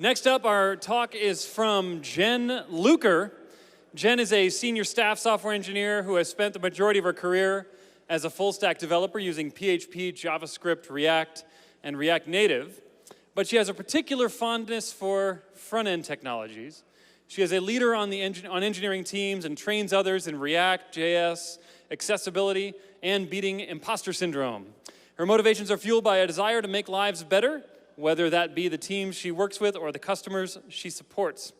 Next up, our talk is from Jen Luker. Jen is a senior staff software engineer who has spent the majority of her career as a full-stack developer using PHP, JavaScript, React, and React Native. But she has a particular fondness for front-end technologies. She is a leader on engineering teams and trains others in React, JS, accessibility, and beating imposter syndrome. Her motivations are fueled by a desire to make lives better, whether that be the teams she works with or the customers she supports.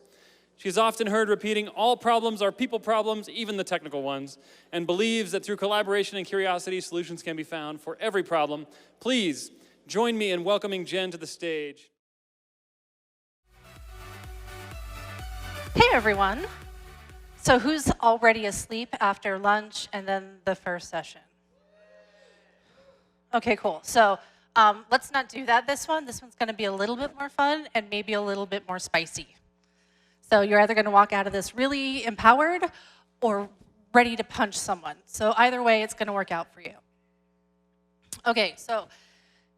She's often heard repeating, all problems are people problems, even the technical ones, and believes that through collaboration and curiosity, solutions can be found for every problem. Please join me in welcoming Jen to the stage. Hey everyone. So who's already asleep after lunch and then the first session? Okay, cool. So let's not do that this one. This one's going to be a little bit more fun and maybe a little bit more spicy. So you're either going to walk out of this really empowered or ready to punch someone. So either way, it's going to work out for you. Okay, so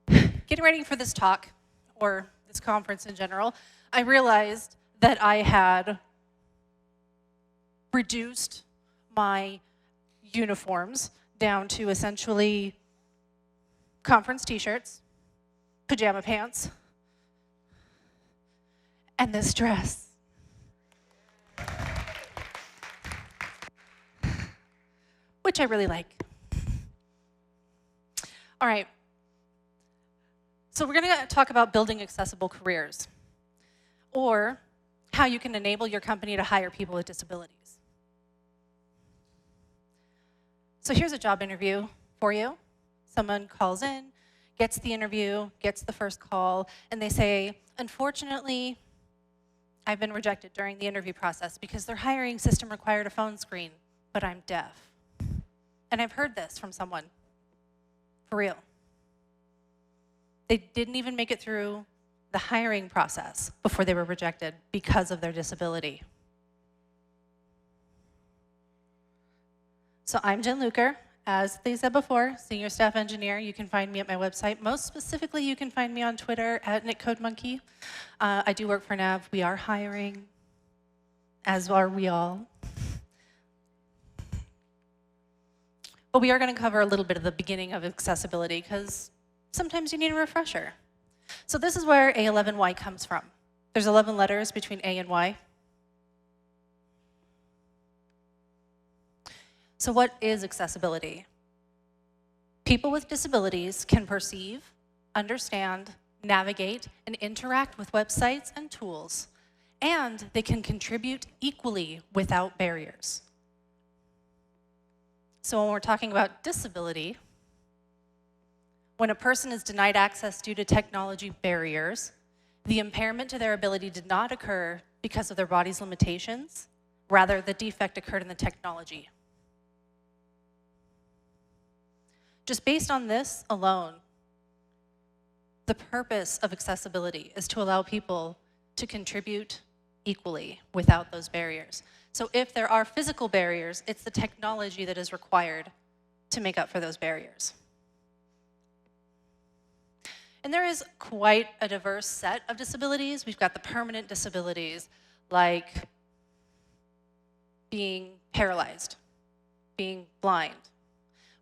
getting ready for this talk, or this conference in general, I realized that I had reduced my uniforms down to essentially conference t-shirts, pajama pants, and this dress. Which I really like. All right. So we're going to talk about building accessible careers, or how you can enable your company to hire people with disabilities. So here's a job interview for you. Someone calls in, gets the interview, gets the first call, and they say, unfortunately, I've been rejected during the interview process because their hiring system required a phone screen, but I'm deaf. And I've heard this from someone, for real. They didn't even make it through the hiring process before they were rejected because of their disability. So I'm Jen Luker. As they said before, senior staff engineer. You can find me at my website. Most specifically, you can find me on Twitter at NickCodeMonkey. I do work for Nav. We are hiring, as are we all. But we are going to cover a little bit of the beginning of accessibility, because sometimes you need a refresher. So this is where A11y comes from. There's 11 letters between A and Y. So what is accessibility? People with disabilities can perceive, understand, navigate, and interact with websites and tools, and they can contribute equally without barriers. So when we're talking about disability, when a person is denied access due to technology barriers, the impairment to their ability did not occur because of their body's limitations. Rather, the defect occurred in the technology. Just based on this alone, the purpose of accessibility is to allow people to contribute equally without those barriers. So if there are physical barriers, it's the technology that is required to make up for those barriers. And there is quite a diverse set of disabilities. We've got the permanent disabilities, like being paralyzed, being blind.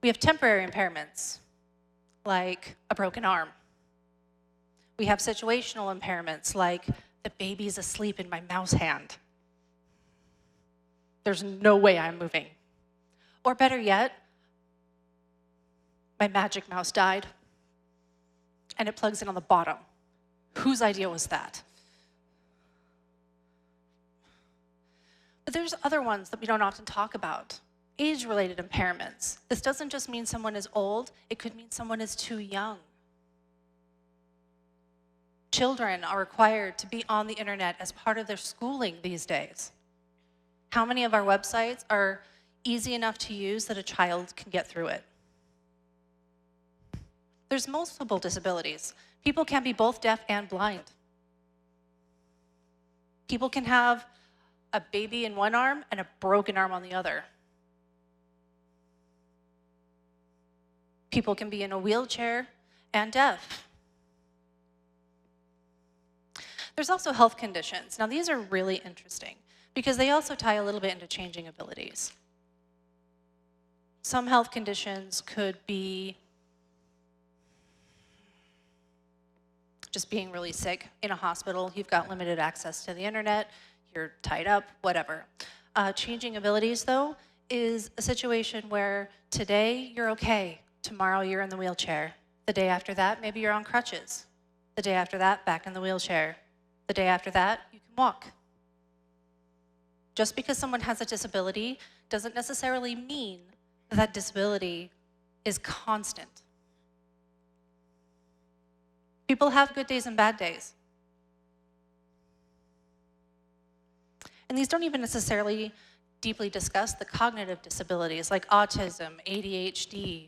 We have temporary impairments, like a broken arm. We have situational impairments, like the baby's asleep in my mouse hand. There's no way I'm moving. Or better yet, my magic mouse died, and it plugs in on the bottom. Whose idea was that? But there's other ones that we don't often talk about. Age-related impairments. This doesn't just mean someone is old, it could mean someone is too young. Children are required to be on the internet as part of their schooling these days. How many of our websites are easy enough to use that a child can get through it? There's multiple disabilities. People can be both deaf and blind. People can have a baby in one arm and a broken arm on the other. People can be in a wheelchair and deaf. There's also health conditions. Now, these are really interesting because they also tie a little bit into changing abilities. Some health conditions could be just being really sick in a hospital. You've got limited access to the internet. You're tied up, whatever. Changing abilities, though, is a situation where today you're okay, tomorrow you're in the wheelchair. The day after that, maybe you're on crutches. The day after that, back in the wheelchair. The day after that, you can walk. Just because someone has a disability doesn't necessarily mean that that disability is constant. People have good days and bad days. And these don't even necessarily deeply discuss the cognitive disabilities like autism, ADHD,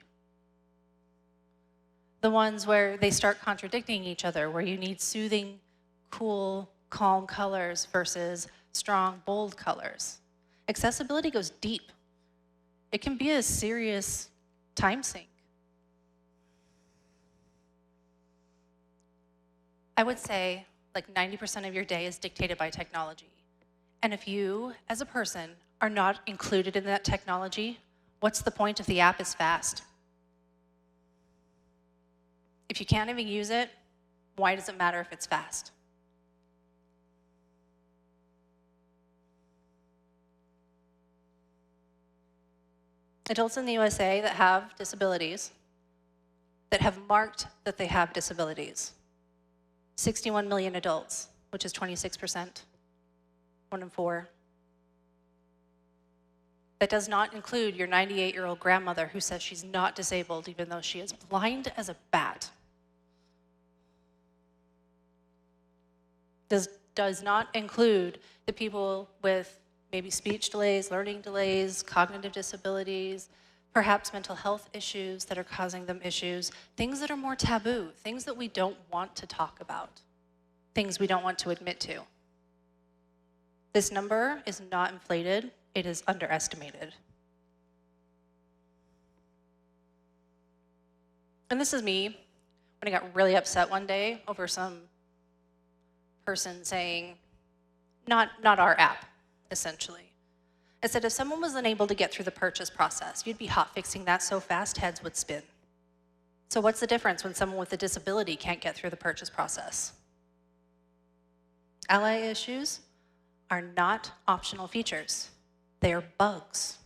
the ones where they start contradicting each other, where you need soothing, cool, calm colors versus strong, bold colors. Accessibility goes deep. It can be a serious time sink. I would say like 90% of your day is dictated by technology. And if you, as a person, are not included in that technology, what's the point if the app is fast? If you can't even use it, why does it matter if it's fast? Adults in the USA that have disabilities, that have marked that they have disabilities, 61 million adults, which is 26%, 1 in 4. That does not include your 98-year-old grandmother who says she's not disabled even though she is blind as a bat. Does not include the people with maybe speech delays, learning delays, cognitive disabilities, perhaps mental health issues that are causing them issues, things that are more taboo, things that we don't want to talk about, things we don't want to admit to. This number is not inflated, it is underestimated. And this is me when I got really upset one day over some person saying, not our app, essentially. I said, if someone was unable to get through the purchase process, you'd be hotfixing that so fast heads would spin. So what's the difference when someone with a disability can't get through the purchase process? Ally issues are not optional features. They are bugs.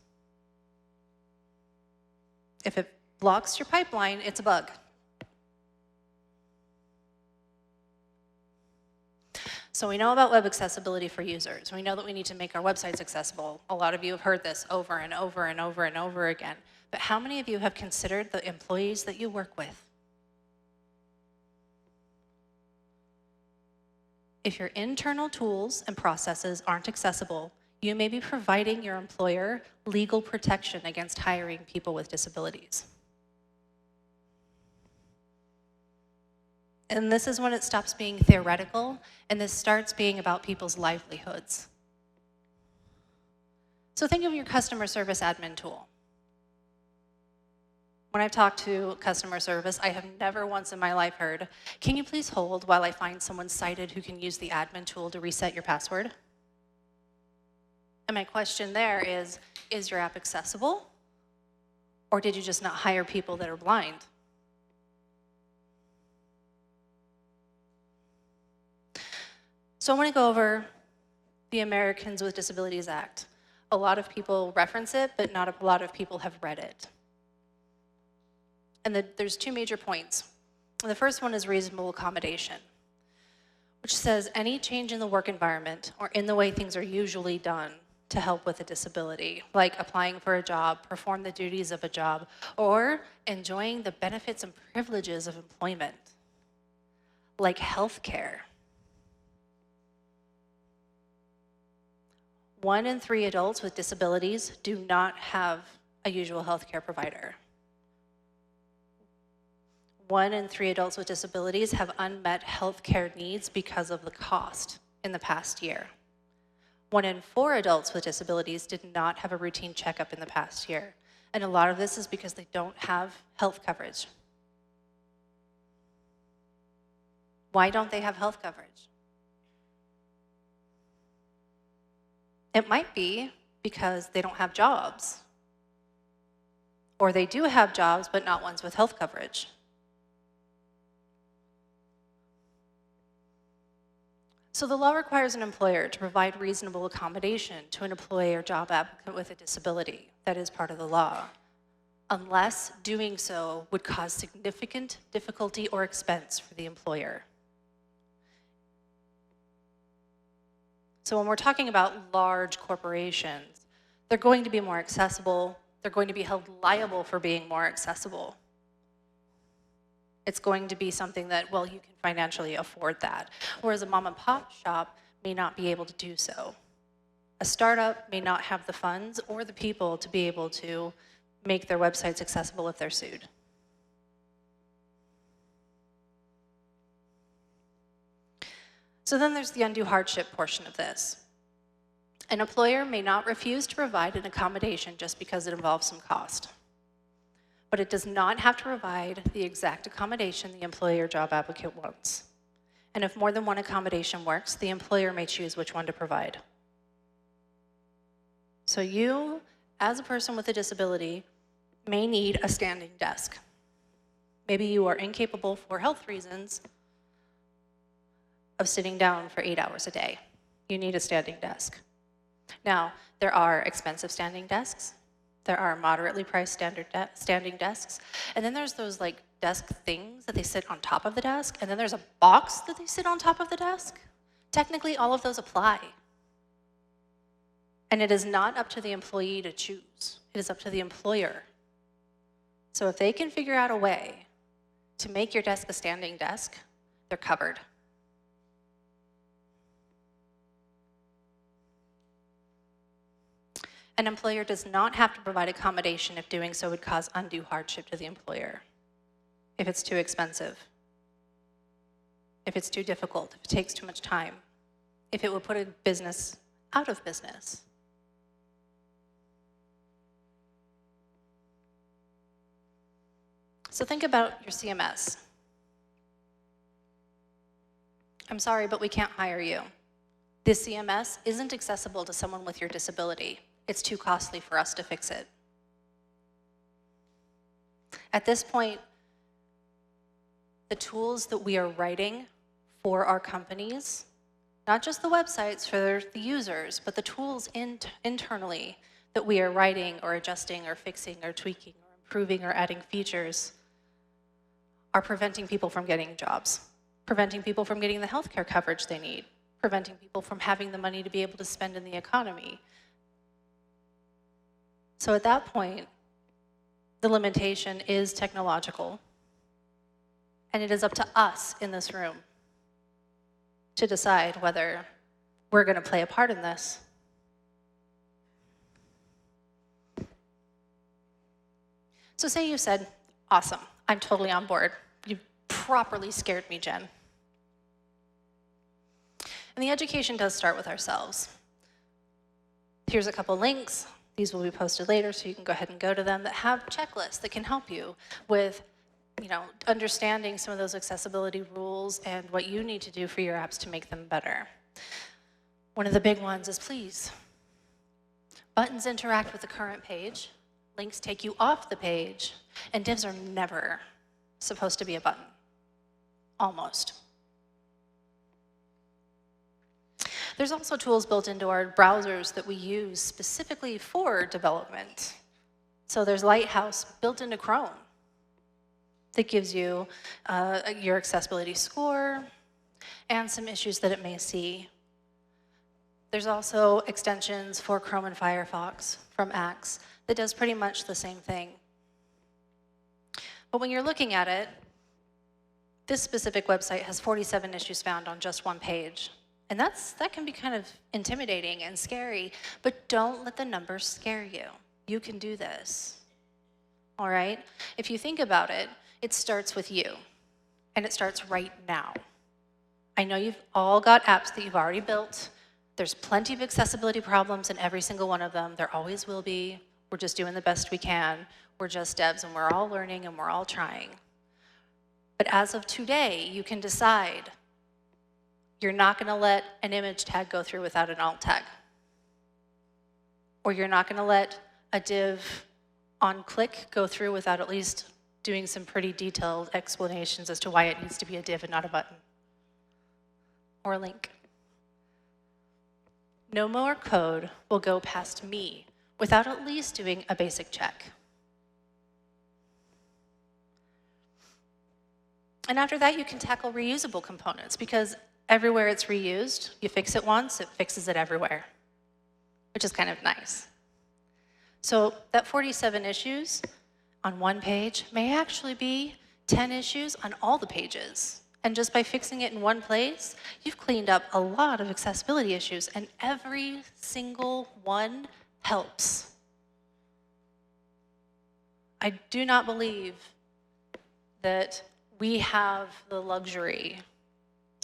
If it blocks your pipeline, it's a bug. So we know about web accessibility for users. We know that we need to make our websites accessible. A lot of you have heard this over and over and over and over again. But how many of you have considered the employees that you work with? If your internal tools and processes aren't accessible, you may be providing your employer legal protection against hiring people with disabilities. And this is when it stops being theoretical, and this starts being about people's livelihoods. So think of your customer service admin tool. When I've talked to customer service, I have never once in my life heard, "Can you please hold while I find someone sighted who can use the admin tool to reset your password?" And my question there is your app accessible? Or did you just not hire people that are blind? So I want to go over the Americans with Disabilities Act. A lot of people reference it, but not a lot of people have read it. And there's two major points. The first one is reasonable accommodation, which says any change in the work environment or in the way things are usually done to help with a disability, like applying for a job, perform the duties of a job, or enjoying the benefits and privileges of employment, like health care. 1 in 3 adults with disabilities do not have a usual health care provider. 1 in 3 adults with disabilities have unmet health care needs because of the cost in the past year. 1 in 4 adults with disabilities did not have a routine checkup in the past year. And a lot of this is because they don't have health coverage. Why don't they have health coverage? It might be because they don't have jobs. Or they do have jobs, but not ones with health coverage. So the law requires an employer to provide reasonable accommodation to an employee or job applicant with a disability. That is part of the law, unless doing so would cause significant difficulty or expense for the employer. So when we're talking about large corporations, they're going to be more accessible. They're going to be held liable for being more accessible. It's going to be something that, well, you can financially afford that. Whereas a mom and pop shop may not be able to do so. A startup may not have the funds or the people to be able to make their websites accessible if they're sued. So then there's the undue hardship portion of this. An employer may not refuse to provide an accommodation just because it involves some cost. But it does not have to provide the exact accommodation the employee or job applicant wants. And if more than one accommodation works, the employer may choose which one to provide. So you, as a person with a disability, may need a standing desk. Maybe you are incapable for health reasons of sitting down for 8 hours a day. You need a standing desk. Now, there are expensive standing desks. There are moderately priced standing desks. And then there's those like desk things that they sit on top of the desk. And then there's a box that they sit on top of the desk. Technically, all of those apply. And it is not up to the employee to choose. It is up to the employer. So if they can figure out a way to make your desk a standing desk, they're covered. An employer does not have to provide accommodation if doing so would cause undue hardship to the employer. If it's too expensive, if it's too difficult, if it takes too much time, if it would put a business out of business. So think about your CMS. I'm sorry, but we can't hire you. This CMS isn't accessible to someone with your disability. It's too costly for us to fix it. At this point, the tools that we are writing for our companies, not just the websites for the users, but the tools internally that we are writing or adjusting or fixing or tweaking or improving or adding features, are preventing people from getting jobs, preventing people from getting the healthcare coverage they need, preventing people from having the money to be able to spend in the economy. So at that point, the limitation is technological, and it is up to us in this room to decide whether we're going to play a part in this. So say you said, awesome, I'm totally on board. You properly scared me, Jen. And the education does start with ourselves. Here's a couple links. These will be posted later, so you can go ahead and go to them, that have checklists that can help you with, understanding some of those accessibility rules and what you need to do for your apps to make them better. One of the big ones is please. Buttons interact with the current page, links take you off the page, and divs are never supposed to be a button. Almost. There's also tools built into our browsers that we use specifically for development. So there's Lighthouse built into Chrome that gives you your accessibility score and some issues that it may see. There's also extensions for Chrome and Firefox from Axe that does pretty much the same thing. But when you're looking at it, this specific website has 47 issues found on just one page. And that can be kind of intimidating and scary, but don't let the numbers scare you. You can do this, all right? If you think about it, it starts with you, and it starts right now. I know you've all got apps that you've already built. There's plenty of accessibility problems in every single one of them. There always will be. We're just doing the best we can. We're just devs, and we're all learning, and we're all trying. But as of today, you can decide you're not going to let an image tag go through without an alt tag. or you're not going to let a div on click go through without at least doing some pretty detailed explanations as to why it needs to be a div and not a button or a link. No more code will go past me without at least doing a basic check. And after that, you can tackle reusable components, because everywhere it's reused, you fix it once, it fixes it everywhere, which is kind of nice. So that 47 issues on one page may actually be 10 issues on all the pages. And just by fixing it in one place, you've cleaned up a lot of accessibility issues, and every single one helps. I do not believe that we have the luxury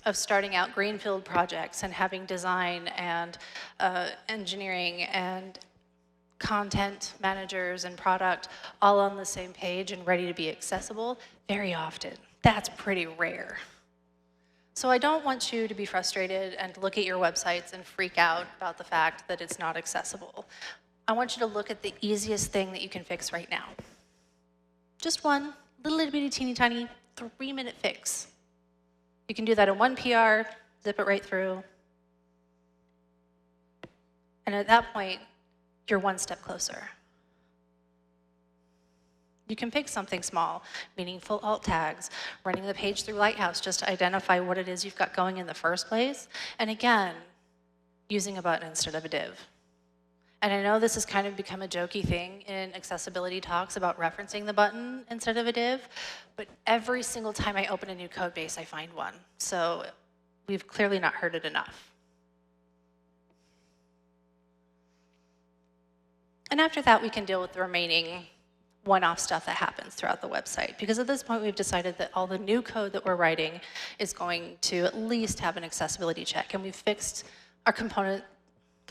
of starting out greenfield projects and having design and engineering and content managers and product all on the same page and ready to be accessible very often. That's pretty rare. So I don't want you to be frustrated and look at your websites and freak out about the fact that it's not accessible. I want you to look at the easiest thing that you can fix right now. Just one little itty bitty teeny tiny 3-minute fix. You can do that in one PR, zip it right through. And at that point, you're one step closer. You can pick something small, meaningful alt tags, running the page through Lighthouse just to identify what it is you've got going in the first place. And again, using a button instead of a div. And I know this has kind of become a jokey thing in accessibility talks about referencing the button instead of a div, but every single time I open a new code base, I find one. So we've clearly not heard it enough. And after that, we can deal with the remaining one-off stuff that happens throughout the website. Because at this point, we've decided that all the new code that we're writing is going to at least have an accessibility check. And we've fixed our component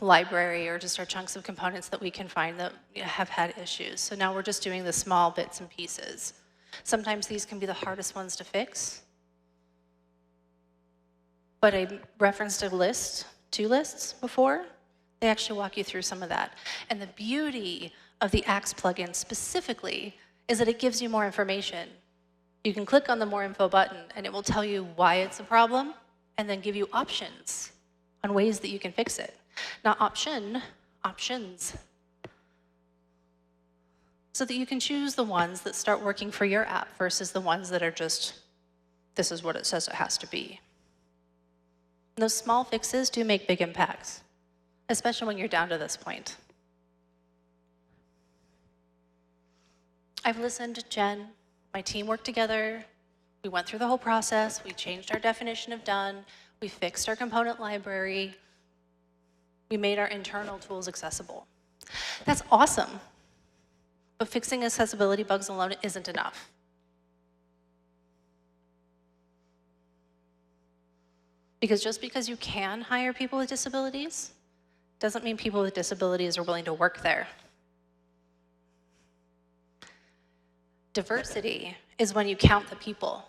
library, or just our chunks of components that we can find that have had issues. So now we're just doing the small bits and pieces. Sometimes these can be the hardest ones to fix. But I referenced a list, 2 lists before. They actually walk you through some of that. And the beauty of the Axe plugin specifically is that it gives you more information. You can click on the More Info button, and it will tell you why it's a problem, and then give you options on ways that you can fix it. Not options. So that you can choose the ones that start working for your app versus the ones that are just, this is what it says it has to be. And those small fixes do make big impacts, especially when you're down to this point. I've listened to Jen, my team worked together, we went through the whole process, we changed our definition of done, we fixed our component library, we made our internal tools accessible. That's awesome, but fixing accessibility bugs alone isn't enough. Because just because you can hire people with disabilities doesn't mean people with disabilities are willing to work there. Diversity is when you count the people,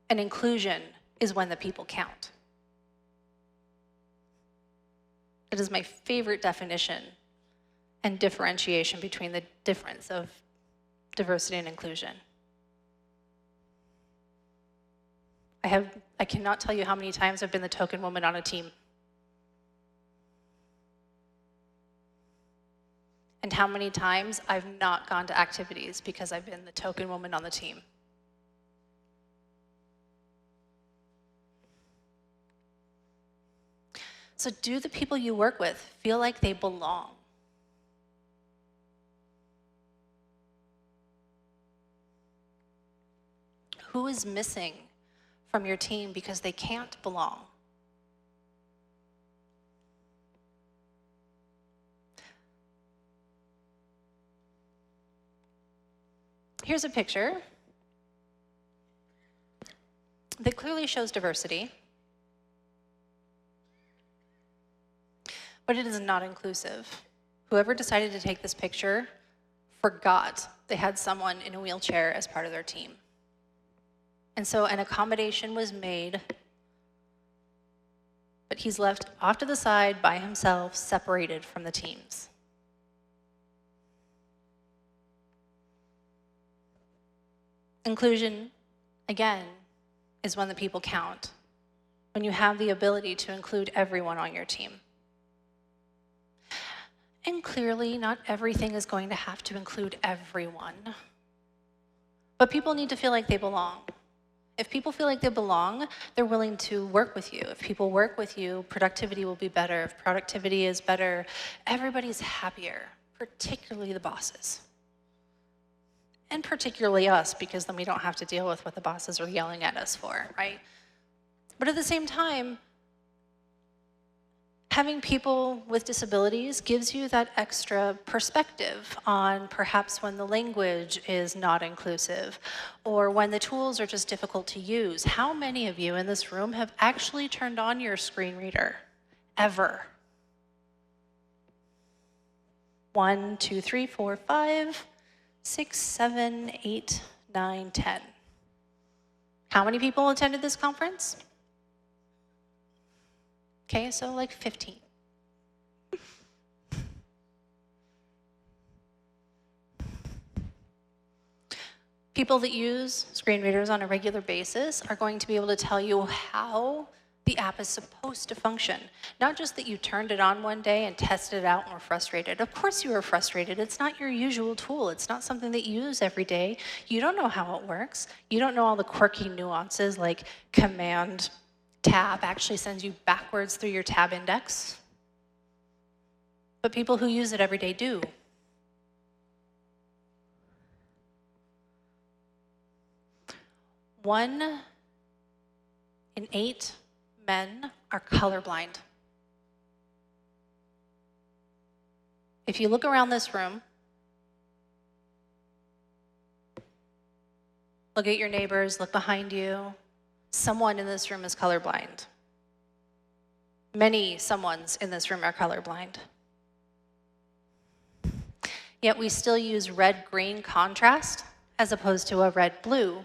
and inclusion is when the people count. It is my favorite definition and differentiation between the difference of diversity and inclusion. I cannot tell you how many times I've been the token woman on a team. And how many times I've not gone to activities because I've been the token woman on the team. So do the people you work with feel like they belong? Who is missing from your team because they can't belong? Here's a picture that clearly shows diversity, but it is not inclusive. Whoever decided to take this picture forgot they had someone in a wheelchair as part of their team. And so an accommodation was made, but he's left off to the side by himself, separated from the teams. Inclusion, again, is when the people count, when you have the ability to include everyone on your team. And clearly, not everything is going to have to include everyone. But people need to feel like they belong. If people feel like they belong, they're willing to work with you. If people work with you, productivity will be better. If productivity is better, everybody's happier, particularly the bosses. And particularly us, because then we don't have to deal with what the bosses are yelling at us for, right? But at the same time, having people with disabilities gives you that extra perspective on perhaps when the language is not inclusive or when the tools are just difficult to use. How many of you in this room have actually turned on your screen reader, ever? 1, 2, 3, 4, 5, 6, 7, 8, 9, 10. How many people attended this conference? Okay, so like 15. People that use screen readers on a regular basis are going to be able to tell you how the app is supposed to function. Not just that you turned it on one day and tested it out and were frustrated. Of course you were frustrated. It's not your usual tool. It's not something that you use every day. You don't know how it works. You don't know all the quirky nuances like Command Tab actually sends you backwards through your tab index. But people who use it every day do. One in 8 men are colorblind. If you look around this room, look at your neighbors, look behind you, someone in this room is colorblind. Many someones in this room are colorblind. Yet we still use red-green contrast as opposed to a red-blue.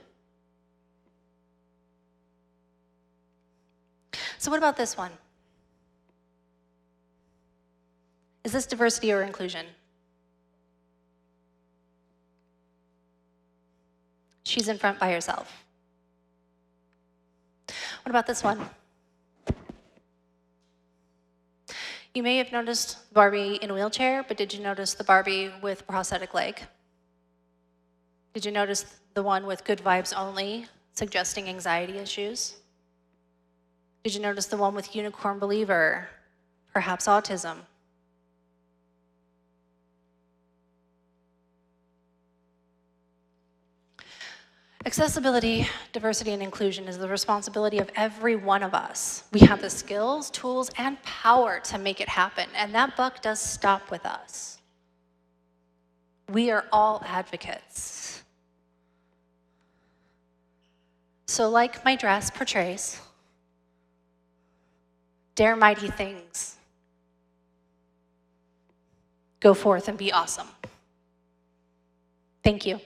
So what about this one? Is this diversity or inclusion? She's in front by herself. What about this one? You may have noticed Barbie in a wheelchair, but did you notice the Barbie with prosthetic leg? Did you notice the one with good vibes only, suggesting anxiety issues? Did you notice the one with unicorn believer, perhaps autism? Accessibility, diversity, and inclusion is the responsibility of every one of us. We have the skills, tools, and power to make it happen, and that buck does stop with us. We are all advocates. So like my dress portrays, dare mighty things. Go forth and be awesome. Thank you.